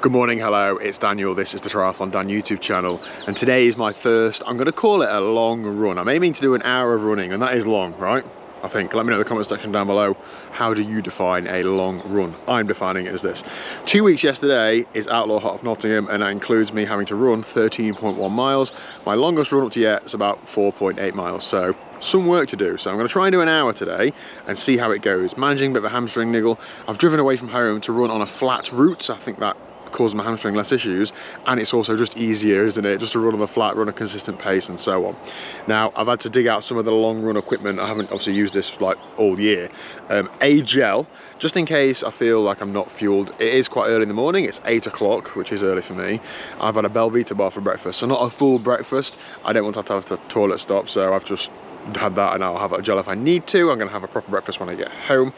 Good morning, hello, it's Daniel, this is the TriathlonDan YouTube channel, and today is my first, I'm going to call it a long run. I'm aiming to do an hour of running, and that is long, right? I think. Let me know in the comment section down below, how do you define a long run? I'm defining it as this. 2 weeks yesterday is Outlaw Hot of Nottingham, and that includes me having to run 13.1 miles. My longest run up to yet is about 4.8 miles, so some work to do. So I'm going to try and do an hour today and see how it goes. Managing a bit of a hamstring niggle. I've driven away from home to run on a flat route, so I think that cause my hamstring less issues, and it's also just easier, isn't it, just to run on the flat, run a consistent pace and so on. Now I've had to dig out some of the long run equipment. I haven't obviously used this like all year. A gel, just in case I feel like I'm not fueled. It is quite early in the morning, it's 8 o'clock, which is early for me. I've had a Belvita bar for breakfast, so not a full breakfast. I don't want to have the toilet stop, so I've just had that, and I'll have a gel if I need to. I'm going to have a proper breakfast when I get home.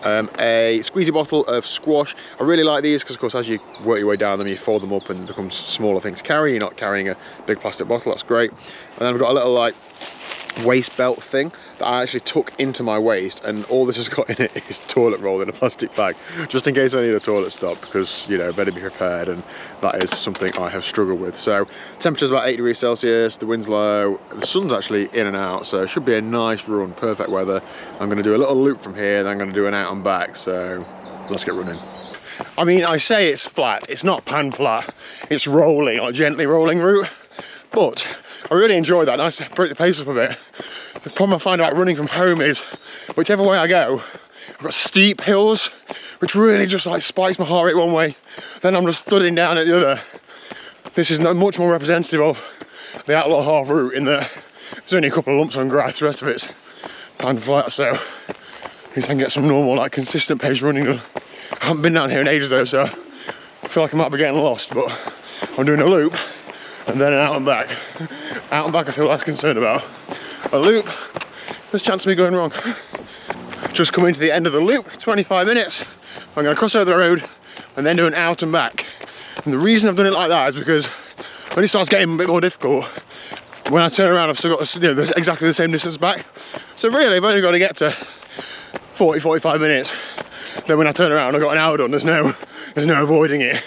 A squeezy bottle of squash. I really like these because of course as you work your way down them, you fold them up and it becomes smaller things to carry. You're not carrying a big plastic bottle, that's great. And then I've got a little like waist belt thing that I actually tuck into my waist, and all this has got in it is toilet roll in a plastic bag, just in case I need a toilet stop, because you know, better be prepared, and that is something I have struggled with. So temperature's about 8 degrees Celsius, the wind's low, the sun's actually in and out, so it should be a nice run, perfect weather. I'm going to do a little loop from here, then I'm going to do an out and back, so let's get running. I mean, I say it's flat, it's not pan flat, it's rolling, like gently rolling route, but I really enjoy that. Nice to break the pace up a bit. The problem I find about running from home is whichever way I go, I've got steep hills, which really just like spikes my heart rate one way, then I'm just thudding down at the other. This is much more representative of the Outlaw half route in that there's only a couple of lumps on grass, the rest of it's pan flat, so at least I can get some normal, like consistent pace running done. I haven't been down here in ages though, so I feel like I might be getting lost, but I'm doing a loop and then an out and back. Out and back I feel less concerned about. A loop, there's a chance of me going wrong. Just coming to the end of the loop, 25 minutes. I'm going to cross over the road and then do an out and back. And the reason I've done it like that is because when it starts getting a bit more difficult, when I turn around I've still got, you know, exactly the same distance back. So really I've only got to get to 40-45 minutes. Then when I turn around I've got an hour done, there's no avoiding it.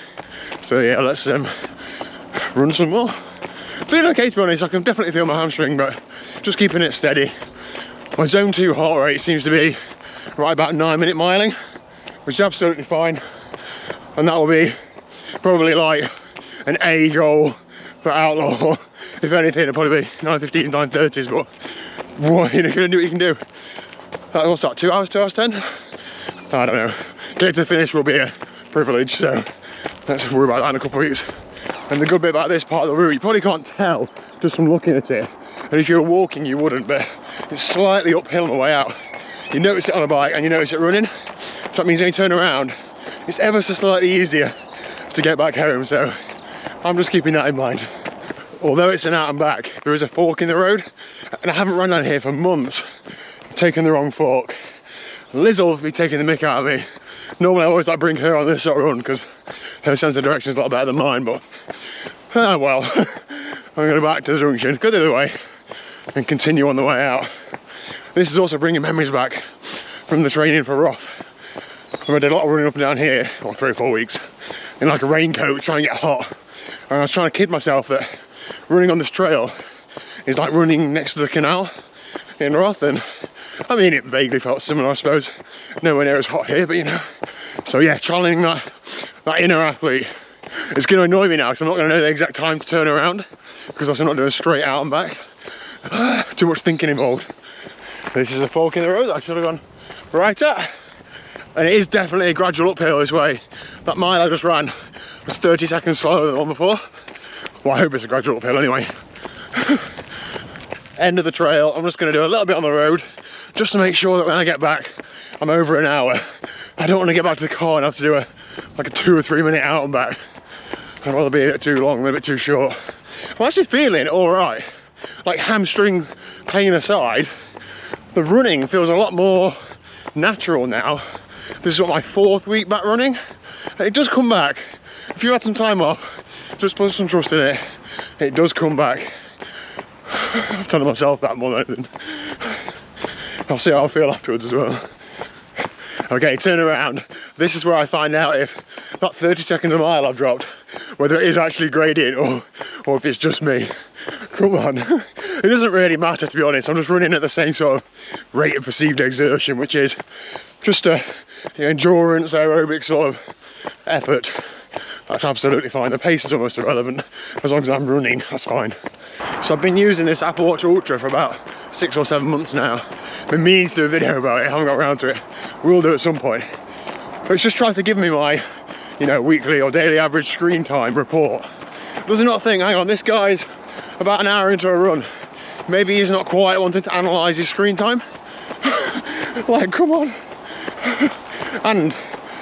So yeah, let's run some more. Feeling okay, to be honest. I can definitely feel my hamstring, but just keeping it steady. My zone 2 heart rate seems to be right about 9-minute miling, which is absolutely fine, and that will be probably like an A goal for Outlaw. If anything, it'll probably be 9:15, 9:30s, but what, you know, do what you can do. What's that, 2 hours, 2 hours 10? I don't know. Getting to the finish will be a privilege, so let's worry about that in a couple of weeks. And the good bit about this part of the route, you probably can't tell just from looking at it, and if you were walking you wouldn't, but it's slightly uphill on the way out. You notice it on a bike and you notice it running, so that means when you turn around it's ever so slightly easier to get back home, so I'm just keeping that in mind. Although it's an out and back, there is a fork in the road, and I haven't run down here for months, taken the wrong fork. Liz will be taking the mick out of me. Normally I always like bring her on this sort of run because her sense of direction is a lot better than mine, but well, I'm going to back to the junction, go the other way and continue on the way out. This is also bringing memories back from the training for Roth. I did a lot of running up and down here, or 3 or 4 weeks, in like a raincoat trying to get hot, and I was trying to kid myself that running on this trail is like running next to the canal in Roth, and I mean, it vaguely felt similar, I suppose. Nowhere near as hot here, but you know. So yeah, challenging that inner athlete. It's going to annoy me now because I'm not going to know the exact time to turn around, because I'm not doing straight out and back. Too much thinking involved. This is a fork in the road that I should have gone right at. And it is definitely a gradual uphill this way. That mile I just ran was 30 seconds slower than the one before. Well, I hope it's a gradual uphill anyway. End of the trail, I'm just going to do a little bit on the road just to make sure that when I get back I'm over an hour. I don't want to get back to the car and have to do like a 2 or 3 minute out and back. I'd rather be a bit too long than a bit too short. I'm actually feeling all right. Like hamstring pain aside, the running feels a lot more natural now. This is what, my 4th week back running, and it does come back. If you had some time off, just put some trust in it, it does come back. I'm telling myself that more than anything. I'll see how I feel afterwards as well. Okay, turn around. This is where I find out if that 30 seconds a mile I've dropped, whether it is actually gradient or if it's just me. Come on. It doesn't really matter, to be honest. I'm just running at the same sort of rate of perceived exertion, which is just a endurance aerobic sort of effort. That's absolutely fine. The pace is almost irrelevant. As long as I'm running, that's fine. So I've been using this Apple Watch Ultra for about 6 or 7 months now. Been meaning to do a video about it, I haven't got around to it. We'll do at some point. But it's just trying to give me my, you know, weekly or daily average screen time report. Does it not think, hang on, this guy's about an hour into a run. Maybe he's not quite wanting to analyse his screen time. Like, come on. And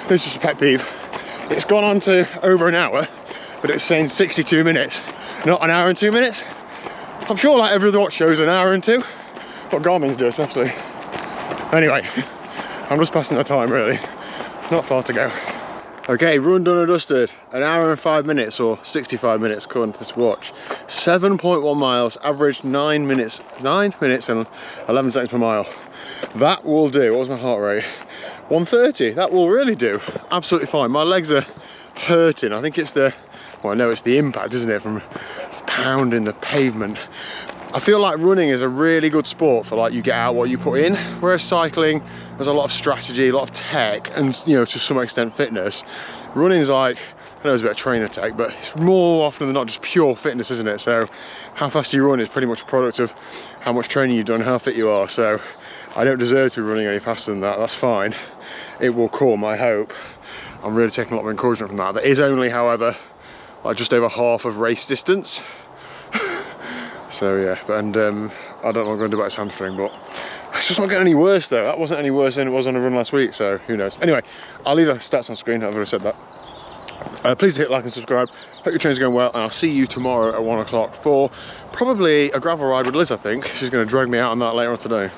this is just a pet peeve. It's gone on to over an hour, but it's saying 62 minutes, not an hour and 2 minutes. I'm sure like every other watch shows an hour and 2. What Garmin's do especially. Anyway, I'm just passing the time really. Not far to go. Okay, run done and dusted. An hour and 5 minutes, or 65 minutes according to this watch. 7.1 miles, average 9 minutes and 11 seconds per mile. That will do. What was my heart rate? 130. That will really do. Absolutely fine. My legs are hurting. I think it's the, well, I know it's the impact, isn't it, from pounding the pavement. I feel like running is a really good sport for like you get out what you put in, whereas cycling, there's a lot of strategy, a lot of tech, and you know, to some extent fitness. Running's like, I know it's a bit of trainer tech, but it's more often than not just pure fitness, isn't it? So how fast you run is pretty much a product of how much training you've done, how fit you are. So I don't deserve to be running any faster than that. That's fine. It will come, I hope. I'm really taking a lot of encouragement from that. That is only, however, like just over half of race distance. So yeah, and I don't know what I'm going to do about his hamstring, but it's just not getting any worse though. That wasn't any worse than it was on a run last week, so who knows. Anyway, I'll leave the stats on screen, I've already said that. Please hit like and subscribe. Hope your training's going well, and I'll see you tomorrow at 1 o'clock for probably a gravel ride with Liz, I think. She's going to drag me out on that later on today.